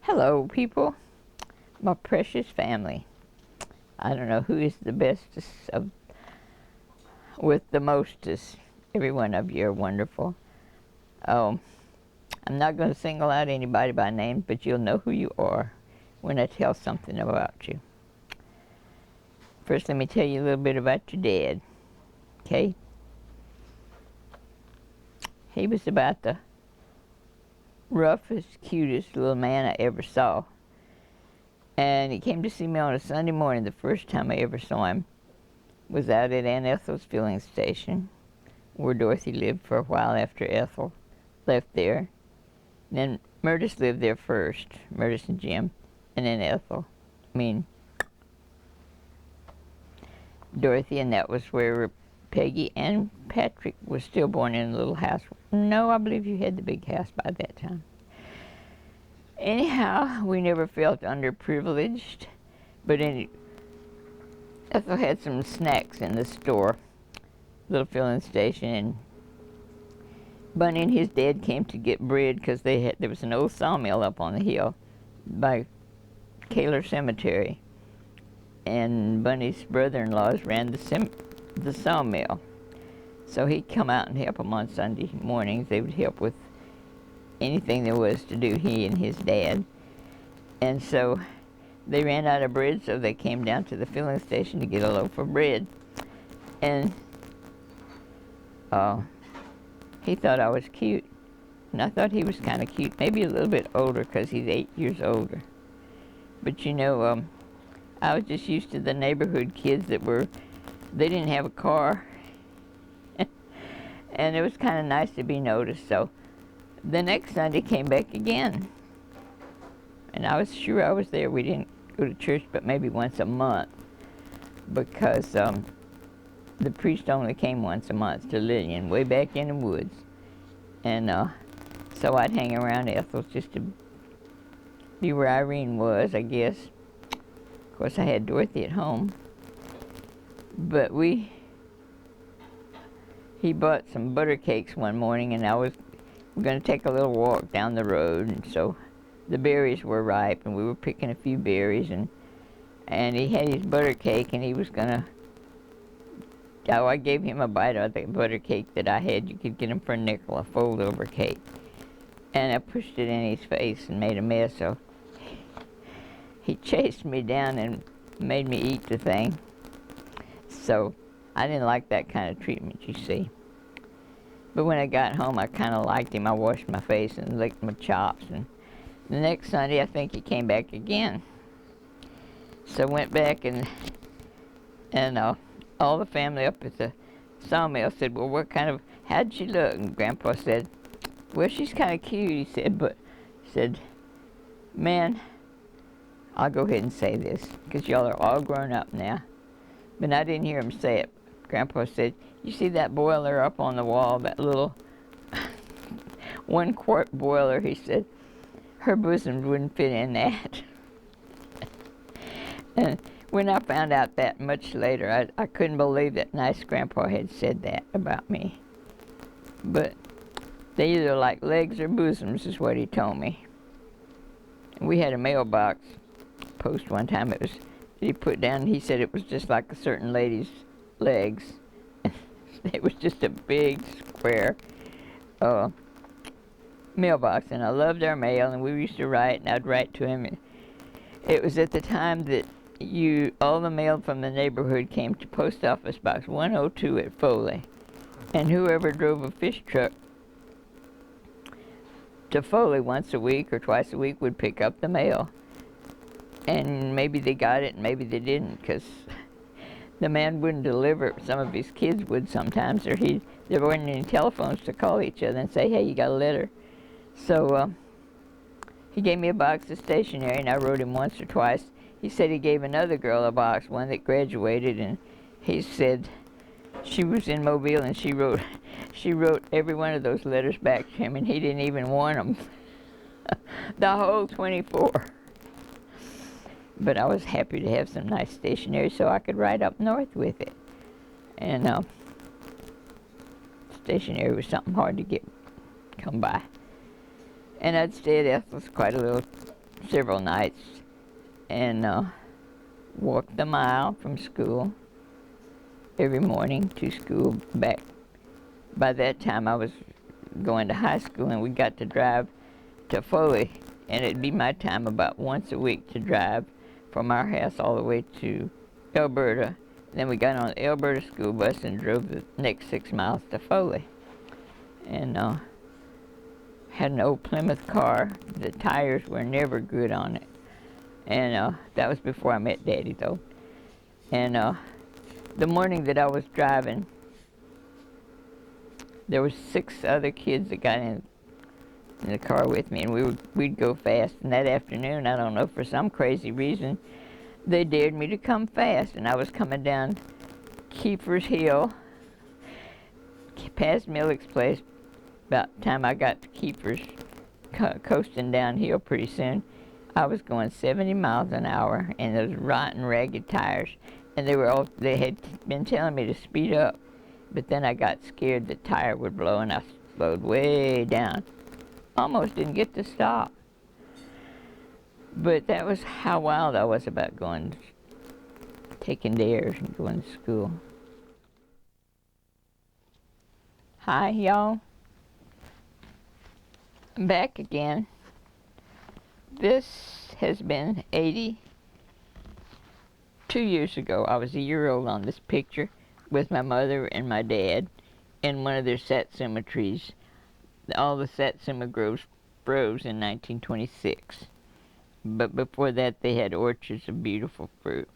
Hello, people, my precious family. I don't know who is the bestest of, with the mostest. Every one of you are wonderful. Um, I'm not going to single out anybody by name, but you'll know who you are when I tell something about you. First, let me tell you a little bit about your dad, okay? He was about the roughest, cutest little man I ever saw. And he came to see me on a Sunday morning. The first time I ever saw him was out at Aunt Ethel's filling station, where Dorothy lived for a while after Ethel left there. And then Murtis lived there first, Murtis and Jim, and then Ethel. I mean, Dorothy, and that was where Peggy and Patrick was still born in a little house. No, I believe you had the big house by that time. Anyhow, we never felt underprivileged, but Ethel had some snacks in the store, little filling station, and Bunny and his dad came to get bread because there was an old sawmill up on the hill by Kaler Cemetery, and Bunny's brother-in-laws ran the sawmill. So he'd come out and help them on Sunday mornings. They would help with anything there was to do, he and his dad. And so they ran out of bread, so they came down to the filling station to get a loaf of bread. And he thought I was cute. And I thought he was kind of cute, maybe a little bit older because he's 8 years older. But you know, I was just used to the neighborhood kids they didn't have a car. And it was kind of nice to be noticed. So the next Sunday came back again. And I was sure I was there. We didn't go to church but maybe once a month because the priest only came once a month to Lillian, way back in the woods. And so I'd hang around Ethel's just to be where Irene was, I guess. Of course, I had Dorothy at home. But he bought some butter cakes one morning, and I was going to take a little walk down the road, and so the berries were ripe, and we were picking a few berries, and he had his butter cake, and he was going to, I gave him a bite of the butter cake that I had. You could get them for a nickel, a fold-over cake. And I pushed it in his face and made a mess, so he chased me down and made me eat the thing. So I didn't like that kind of treatment, you see. But when I got home, I kind of liked him. I washed my face and licked my chops. And the next Sunday, I think he came back again. So I went back and all the family up at the sawmill said, well, how'd she look? And Grandpa said, well, she's kind of cute, he said, man, I'll go ahead and say this, because y'all are all grown up now. But I didn't hear him say it. Grandpa said, you see that boiler up on the wall, that little 1-quart boiler? He said, her bosom wouldn't fit in that. And when I found out that much later, I couldn't believe that nice Grandpa had said that about me. But they either like legs or bosoms, is what he told me. And we had a mailbox post one time. He put down, he said it was just like a certain lady's legs. It was just a big square mailbox, and I loved our mail, and we used to write, and I'd write to him. And it was at the time that all the mail from the neighborhood came to Post Office Box 102 at Foley, and whoever drove a fish truck to Foley once a week or twice a week would pick up the mail. And maybe they got it and maybe they didn't, because the man wouldn't deliver it. Some of his kids would sometimes, or there weren't any telephones to call each other and say, hey, you got a letter. So he gave me a box of stationery, and I wrote him once or twice. He said he gave another girl a box, one that graduated, and he said she was in Mobile, and she wrote every one of those letters back to him, and he didn't even want them. The whole 24. But I was happy to have some nice stationery so I could ride up north with it. And stationery was something hard to come by. And I'd stay at Ethel's quite a little several nights and walked the mile from school every morning to school back. By that time I was going to high school, and we got to drive to Foley, and it'd be my time about once a week to drive from our house all the way to Alberta. Then we got on the Alberta school bus and drove the next 6 miles to Foley. And had an old Plymouth car. The tires were never good on it. And that was before I met Daddy, though. And the morning that I was driving, there were 6 other kids that got in the car with me, and we'd go fast. And that afternoon, I don't know, for some crazy reason, they dared me to come fast. And I was coming down Kiefer's Hill, past Millick's place. About the time I got to Kiefer's, coasting downhill pretty soon, I was going 70 miles an hour in those rotten, ragged tires. And they had been telling me to speed up. But then I got scared the tire would blow, and I slowed way down. Almost didn't get to stop. But that was how wild I was about taking dares and going to school. Hi, y'all. I'm back again. This has been 82 years ago. I was a year old on this picture with my mother and my dad in one of their satsuma trees. All the satsuma groves froze in 1926. But before that, they had orchards of beautiful fruit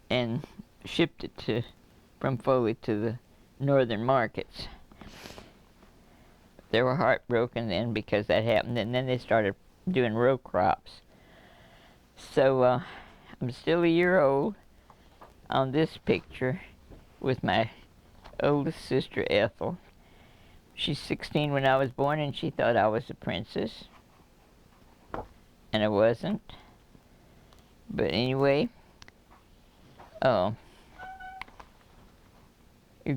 and shipped it from Foley to the northern markets. They were heartbroken then because that happened, and then they started doing row crops. So I'm still a year old on this picture with my oldest sister, Ethel. She's 16 when I was born, and she thought I was a princess. And I wasn't. But anyway, your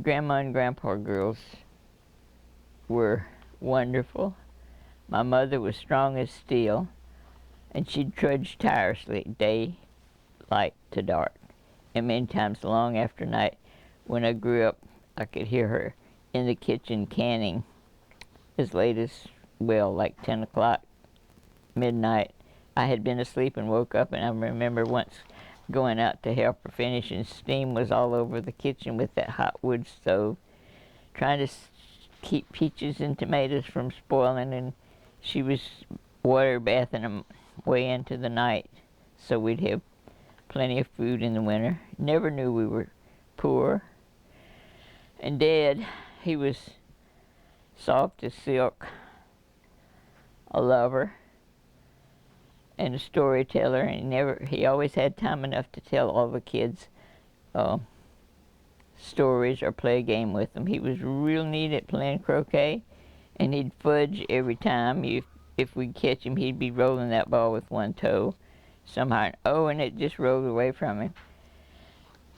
grandma and grandpa girls were wonderful. My mother was strong as steel, and she'd trudge tirelessly, day, light to dark. And many times long after night, when I grew up, I could hear her in the kitchen canning as late as, well, like 10 o'clock, midnight. I had been asleep and woke up, and I remember once going out to help her finish, and steam was all over the kitchen with that hot wood stove, trying to keep peaches and tomatoes from spoiling, and she was water bathing them way into the night so we'd have plenty of food in the winter. Never knew we were poor. And Dad, he was soft as silk, a lover, and a storyteller, and he always had time enough to tell all the kids stories or play a game with them. He was real neat at playing croquet, and he'd fudge every time. If we'd catch him, he'd be rolling that ball with one toe somehow. And it just rolled away from him.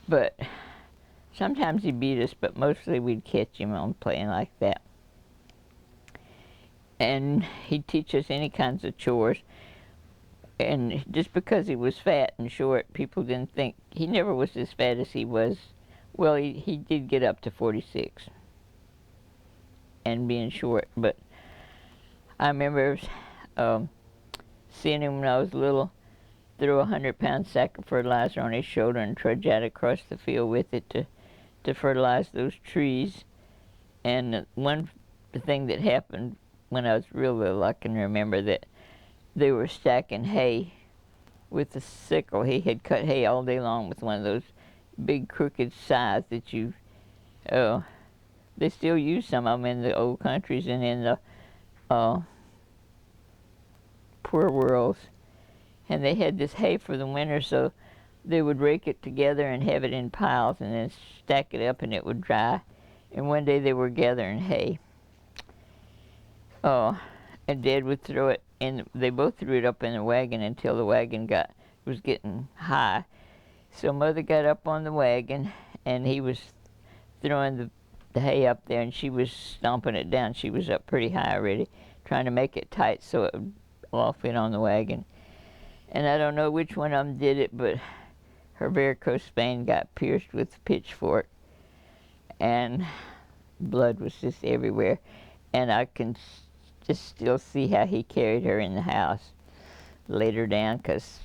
But sometimes he beat us, but mostly we'd catch him on playing like that. And he'd teach us any kinds of chores. And just because he was fat and short, people didn't think, he never was as fat as he was. Well, he did get up to 46 and being short, but I remember seeing him when I was little, throw a 100-pound sack of fertilizer on his shoulder and trudge out across the field with it to fertilize those trees. And one thing that happened when I was real little, I can remember that they were stacking hay with a sickle. He had cut hay all day long with one of those big crooked scythes that they still use some of them in the old countries and in the poor worlds. And they had this hay for the winter, so they would rake it together and have it in piles and then stack it up, and it would dry. And one day they were gathering hay. And Dad would throw it, and they both threw it up in the wagon until the wagon was getting high. So Mother got up on the wagon, and he was throwing the hay up there, and she was stomping it down. She was up pretty high already, trying to make it tight so it would all fit on the wagon. And I don't know which one of them did it, but her varicose vein got pierced with a pitchfork, and blood was just everywhere. And I can just still see how he carried her in the house, laid her down, because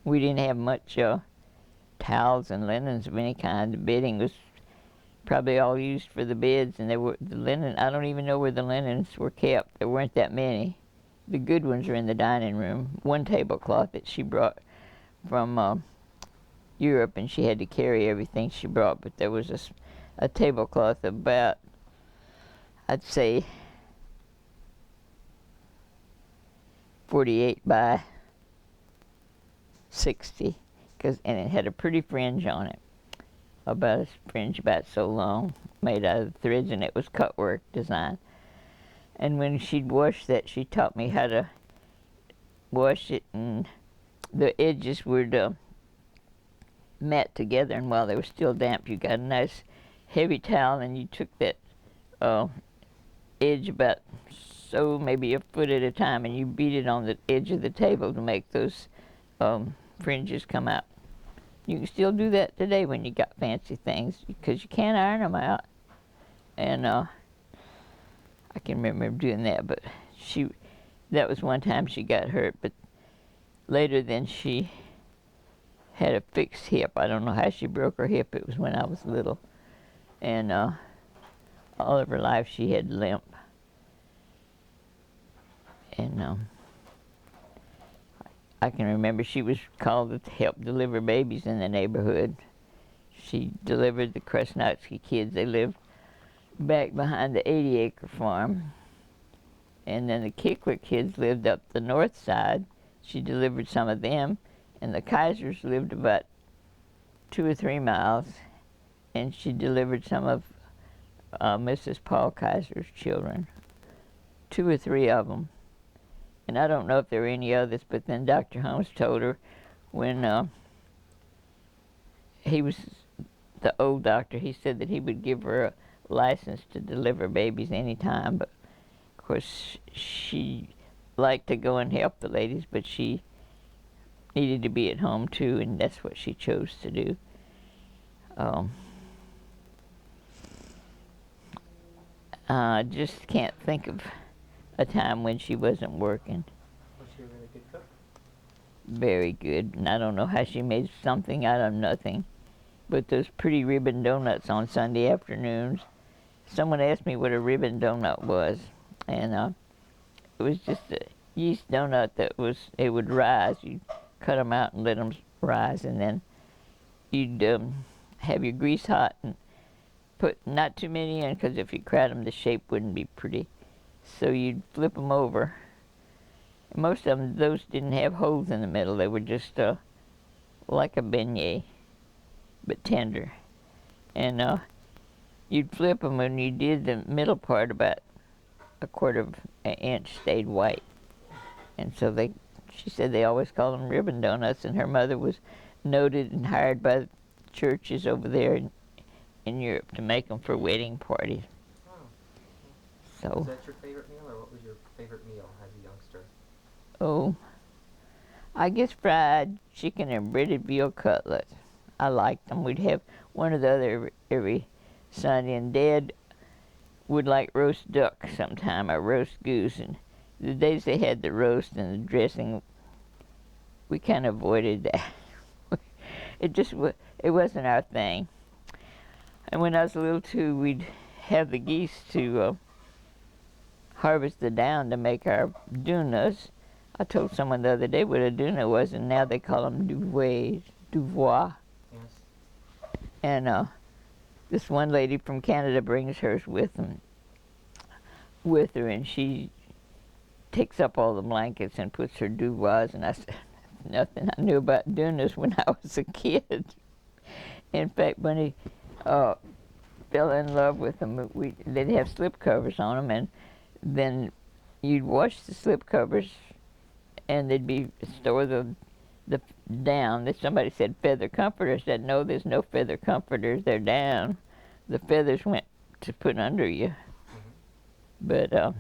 we didn't have much towels and linens of any kind. The bedding was probably all used for the beds, and the linen. I don't even know where the linens were kept. There weren't that many. The good ones are in the dining room. One tablecloth that she brought from Europe, and she had to carry everything she brought. But there was a tablecloth about, I'd say, 48 by 60, and it had a pretty fringe on it, about a fringe about so long, made out of threads, and it was cutwork design. And when she'd wash that, she taught me how to wash it, and the edges would mat together, and while they were still damp, you got a nice heavy towel, and you took that edge about so maybe a foot at a time, and you beat it on the edge of the table to make those fringes come out. You can still do that today when you got fancy things, because you can't iron them out. And I can remember doing that, but that was one time she got hurt. But later then she had a fixed hip. I don't know how she broke her hip. It was when I was little. And all of her life she had limp. And I can remember she was called to help deliver babies in the neighborhood. She delivered the Krasnotsky kids. They lived back behind the 80-acre farm. And then the Kickler kids lived up the north side. She delivered some of them. And the Kaisers lived about 2 or 3 miles. And she delivered some of Mrs. Paul Kaiser's children, 2 or 3 of them. And I don't know if there were any others, but then Dr. Holmes told her when he was the old doctor, he said that he would give her a license to deliver babies any time. But of course, she liked to go and help the ladies, but she needed to be at home too, and that's what she chose to do. I just can't think of a time when she wasn't working. Was she a really good cook? Very good. And I don't know how she made something out of nothing. But those pretty ribbon donuts on Sunday afternoons. Someone asked me what a ribbon donut was. And it was just a yeast donut it would rise. You'd cut them out and let them rise. And then you'd have your grease hot and put not too many in, because if you crowd them, the shape wouldn't be pretty. So you'd flip them over. And most of them, those didn't have holes in the middle. They were just like a beignet, but tender. And you'd flip them, and you did the middle part about 1/4 of an inch stayed white. And so she said they always called them ribbon donuts, and her mother was noted and hired by the churches over there in Europe to make them for wedding parties. So, was that your favorite meal, or what was your favorite meal as a youngster? Oh, I guess fried chicken and breaded veal cutlets. I liked them. We'd have one or the other every Sunday, and Dad would like roast duck sometime, or roast goose. And the days they had the roast and the dressing, we kind of avoided that. It wasn't our thing. And when I was little too, we'd have the geese to harvest the down to make our dunas. I told someone the other day what a duna was, and now they call them duvois. Yes. And this one lady from Canada brings hers with her, and she takes up all the blankets and puts her duvois. And I said, nothing I knew about dunas when I was a kid. In fact, when he fell in love with them, they'd have slip covers on them, and then you'd wash the slip covers, and they'd be store the down. Somebody said feather comforters. I said, no, there's no feather comforters. They're down. The feathers went to put under you. Mm-hmm. But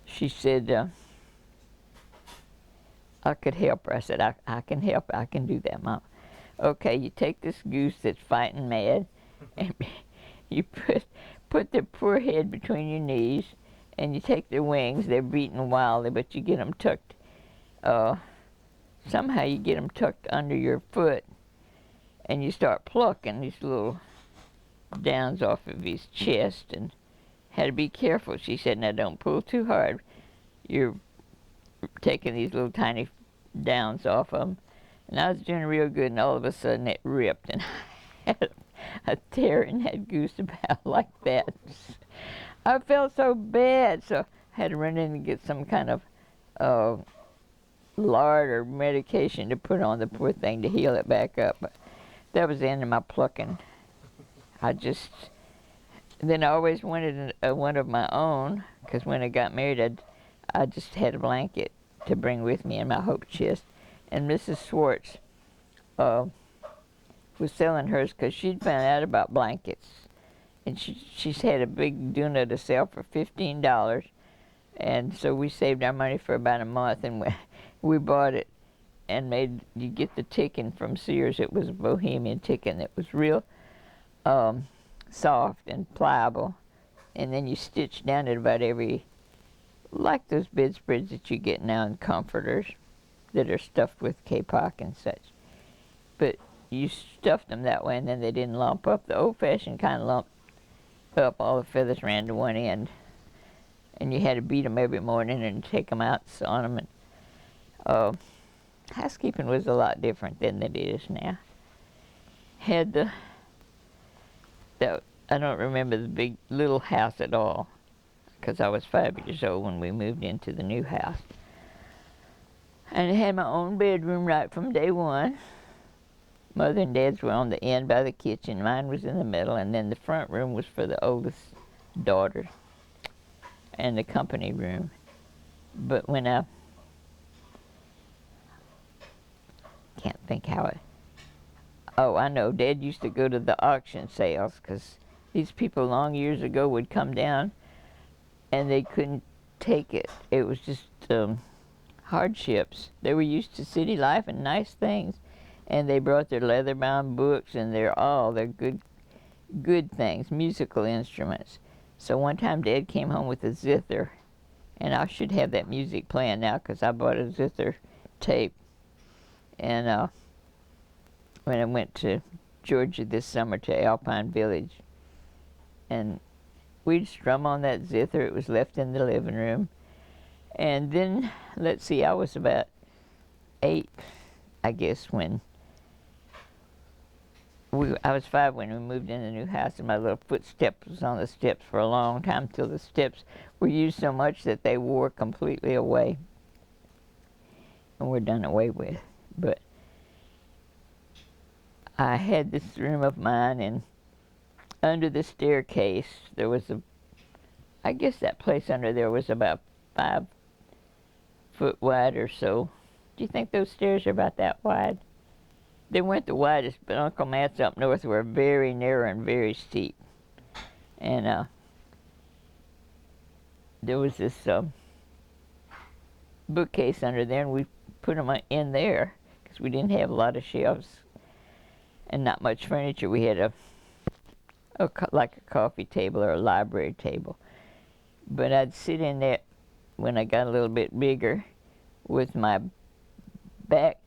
she said I could help her. I said, I can help. I can do that, Mom. Okay, you take this goose that's fighting mad, and you put their poor head between your knees, and you take their wings. They're beating wildly, but you get them tucked. Somehow you get them tucked under your foot, and you start plucking these little downs off of his chest, and had to be careful. She said, now don't pull too hard. You're taking these little tiny downs off of them. And I was doing real good, and all of a sudden it ripped, and I had a tear in that goose about like that. I felt so bad, so I had to run in and get some kind of lard or medication to put on the poor thing to heal it back up. But that was the end of my plucking. Then I always wanted one of my own, because when I got married, I just had a blanket to bring with me in my hope chest. And Mrs. Swartz was selling hers because she'd found out about blankets. And she's had a big doona to sell for $15. And so we saved our money for about a month, and we bought it and you get the ticking from Sears. It was a Bohemian ticking. It was real soft and pliable. And then you stitch down it about like those bedspreads that you get now in comforters that are stuffed with kapok and such. But you stuffed them that way, and then they didn't lump up. The old-fashioned kind of lumped up. All the feathers ran to one end, and you had to beat them every morning and take them out, saw them. And housekeeping was a lot different than it is now. I don't remember the big little house at all, because I was 5 years old when we moved into the new house. And I had my own bedroom right from day one. Mother and Dad's were on the end by the kitchen. Mine was in the middle, and then the front room was for the oldest daughter, and the company room. But when I can't think how it. Oh, I know. Dad used to go to the auction sales, because these people long years ago would come down, and they couldn't take it. It was just hardships. They were used to city life and nice things, and they brought their leather-bound books and their good things, musical instruments. So one time Dad came home with a zither, and I should have that music playing now, because I bought a zither tape. And when I went to Georgia this summer to Alpine Village, and we'd strum on that zither. It was left in the living room. And then, let's see, I was about 8, I guess, when I was 5 when we moved in the new house, and my little footstep was on the steps for a long time, till the steps were used so much that they wore completely away and were done away with. But I had this room of mine, and under the staircase there was I guess that place under there was about 5 foot wide or so. Do you think those stairs are about that wide? They weren't the widest, but Uncle Matt's up north were very narrow and very steep. And there was this bookcase under there, and we put them in there because we didn't have a lot of shelves and not much furniture. We had like a coffee table or a library table. But I'd sit in there when I got a little bit bigger with my back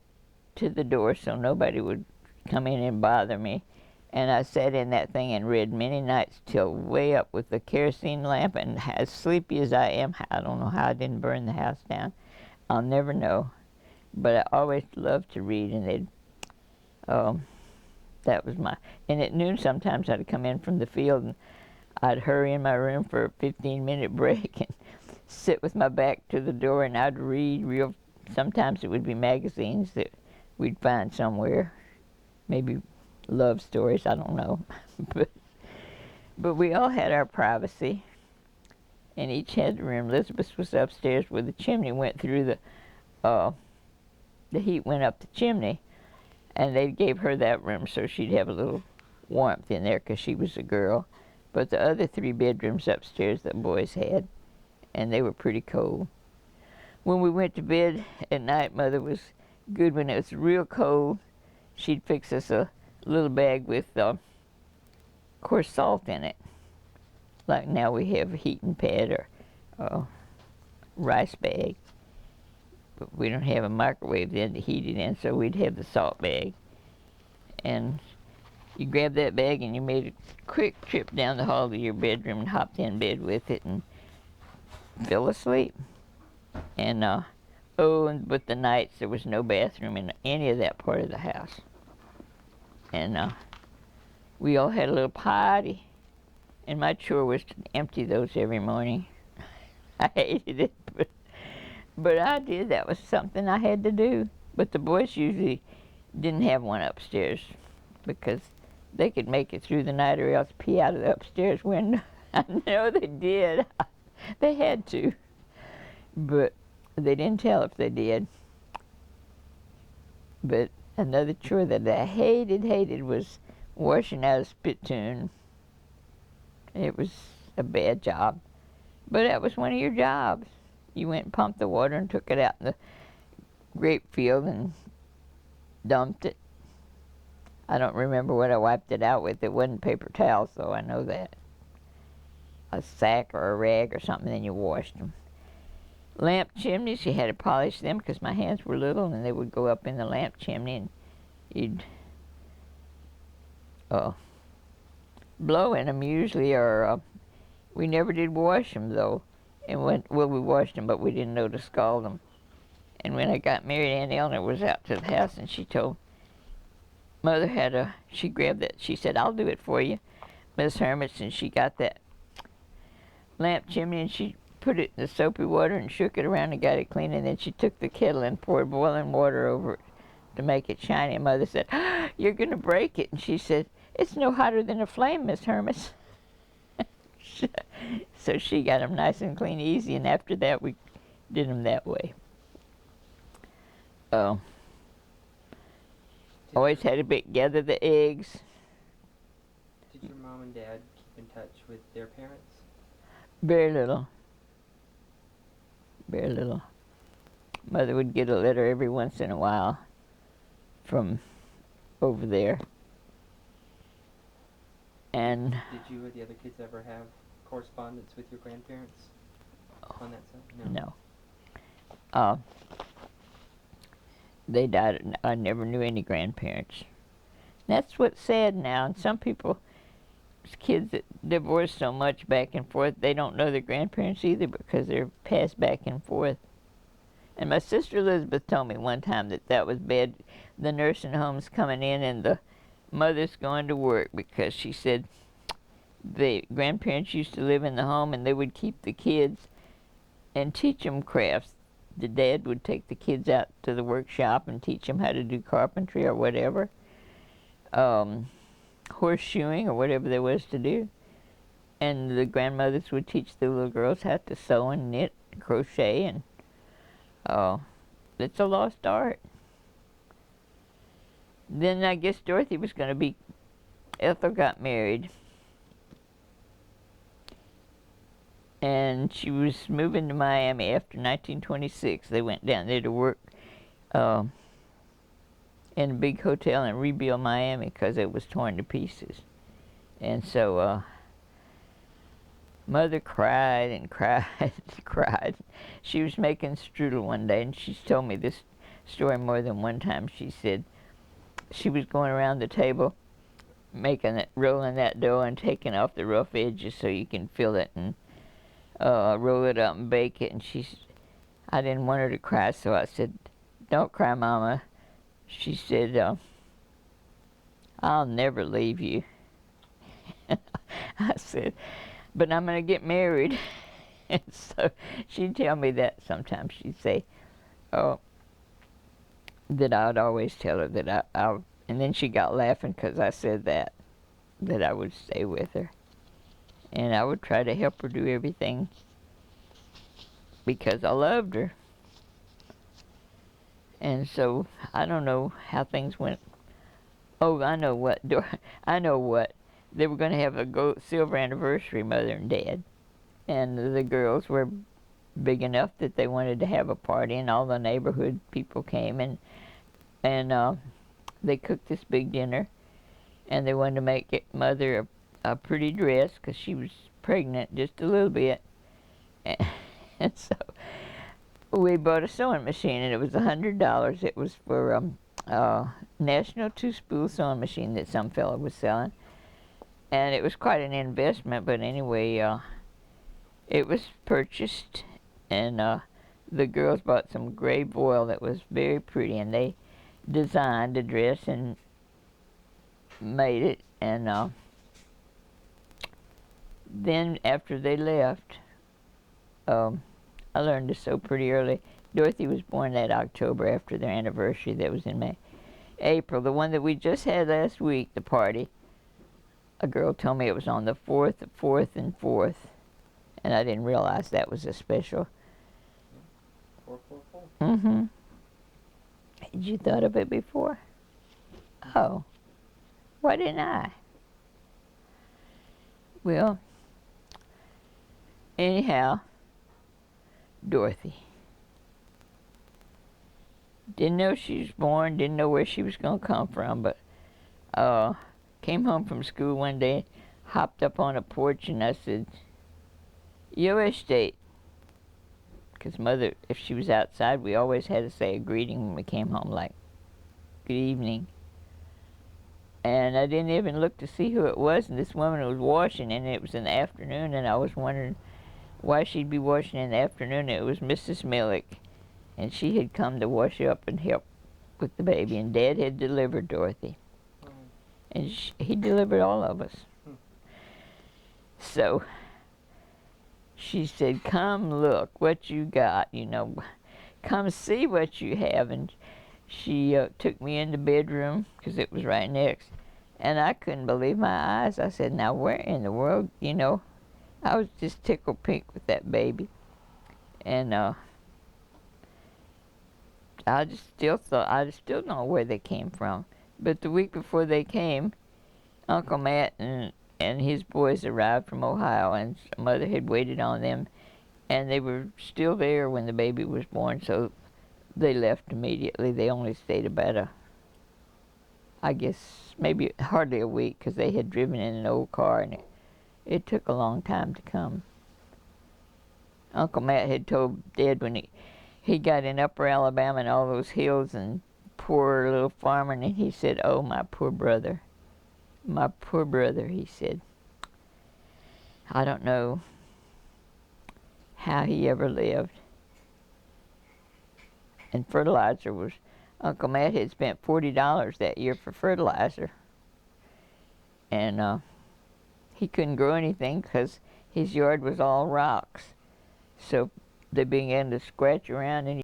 to the door so nobody would come in and bother me. And I sat in that thing and read many nights till way up with the kerosene lamp, and as sleepy as I am, I don't know how I didn't burn the house down. I'll never know. But I always loved to read, and that was and at noon sometimes I'd come in from the field, and I'd hurry in my room for a 15-minute break and sit with my back to the door, and I'd read sometimes it would be magazines that we'd find somewhere, maybe love stories, I don't know. but we all had our privacy, and each had a room. Elizabeth was upstairs where the chimney went through the heat went up the chimney, and they gave her that room so she'd have a little warmth in there because she was a girl. But the other 3 bedrooms upstairs the boys had, and they were pretty cold. when we went to bed at night, Mother was good. When it was real cold, she'd fix us a little bag with, coarse salt in it. Like now we have a heating pad or rice bag. But we don't have a microwave then to heat it in, so we'd have the salt bag. And you grabbed that bag and you made a quick trip down the hall to your bedroom and hopped in bed with it and fell asleep. And but the nights there was no bathroom in any of that part of the house. And we all had a little party, and my chore was to empty those every morning. I hated it, but I did. That was something I had to do. But the boys usually didn't have one upstairs because they could make it through the night or else pee out of the upstairs window. I know they did. They had to. But they didn't tell if they did. But another chore that I hated was washing out a spittoon. It was a bad job. But that was one of your jobs. You went and pumped the water and took it out in the grape field and dumped it. I don't remember what I wiped it out with. It wasn't paper towels, though, I know that. A sack or a rag or something, then you washed them. Lamp chimneys, you had to polish them because my hands were little and they would go up in the lamp chimney and you'd blow in them usually, or we never did wash them though. And we washed them, but we didn't know to scald them. And when I got married, Aunt Eleanor was out to the house and she told Mother she grabbed that, she said, "I'll do it for you, Miss Hermits," and she got that lamp chimney and she put it in the soapy water and shook it around and got it clean, and then she took the kettle and poured boiling water over it to make it shiny. And Mother said, "You're going to break it." And she said, "It's no hotter than a flame, Miss Hermits." So she got them nice and clean easy, and after that we did them that way. Always had to gather the eggs. Did your mom and dad keep in touch with their parents? Very little. Very little. Mother would get a letter every once in a while from over there. And did you or the other kids ever have correspondence with your grandparents on that side? No. They died. I never knew any grandparents. That's what's sad now. And some people, kids that divorce so much back and forth, they don't know their grandparents either because they're passed back and forth. And my sister Elizabeth told me one time that was bad, the nursing homes coming in and the mothers going to work, because she said the grandparents used to live in the home and they would keep the kids and teach them crafts. The dad would take the kids out to the workshop and teach them how to do carpentry or whatever, horseshoeing or whatever there was to do. And the grandmothers would teach the little girls how to sew and knit and crochet, and it's a lost art. Then I guess Dorothy was going to be, Ethel got married. And she was moving to Miami after 1926. They went down there to work in a big hotel and rebuild Miami because it was torn to pieces. And so Mother cried and cried and cried. She was making strudel one day, and she's told me this story more than one time. She said she was going around the table rolling that dough and taking off the rough edges so you can fill it and roll it up and bake it. And I didn't want her to cry, so I said, "Don't cry, Mama." She said, "I'll never leave you." I said, "But I'm going to get married." And so she'd tell me that sometimes. She'd say, that I'd always tell her that and then she got laughing because I said that I would stay with her. And I would try to help her do everything because I loved her. And so I don't know how things went. Oh, I know what. I know what. They were going to have a silver anniversary, Mother and Dad. And the girls were big enough that they wanted to have a party, and all the neighborhood people came, and they cooked this big dinner, and they wanted to make Mother a pretty dress because she was pregnant just a little bit, and so we bought a sewing machine, and it was $100. It was for a National two-spool sewing machine that some fellow was selling, and it was quite an investment. But anyway, it was purchased, and the girls bought some gray voile that was very pretty, and they designed a dress and made it. And then after they left, I learned to sew pretty early. Dorothy was born that October after their anniversary. That was in April. The one that we just had last week, the party, a girl told me it was on the 4th, 4th, and 4th. And I didn't realize that was a special. 444. Mm-hmm. Had you thought of it before? Oh. Why didn't I? Well, anyhow, Dorothy. Didn't know she was born, didn't know where she was going to come from, but came home from school one day, hopped up on a porch, and I said, "Your estate." Because Mother, if she was outside, we always had to say a greeting when we came home, like, "Good evening." And I didn't even look to see who it was, and this woman was washing, and it was in the afternoon, and I was wondering why she'd be washing in the afternoon. It was Mrs. Millick, and she had come to wash up and help with the baby, and Dad had delivered Dorothy. And he delivered all of us. So she said, "Come look what you got, you know, come see what you have." And she took me in the bedroom, because it was right next, and I couldn't believe my eyes. I said, "Now where in the world," you know, I was just tickled pink with that baby. And I just still thought, I still don't know where they came from. But the week before they came, Uncle Matt and his boys arrived from Ohio, and Mother had waited on them, and they were still there when the baby was born, so they left immediately. They only stayed about I guess, maybe hardly a week, because they had driven in an old car, and it took a long time to come. Uncle Matt had told Dad when he got in Upper Alabama and all those hills, and poor little farmer, and he said, "Oh, my poor brother. My poor brother," he said. I don't know how he ever lived. And fertilizer was, Uncle Matt had spent $40 that year for fertilizer. And he couldn't grow anything because his yard was all rocks. So they began to scratch around, and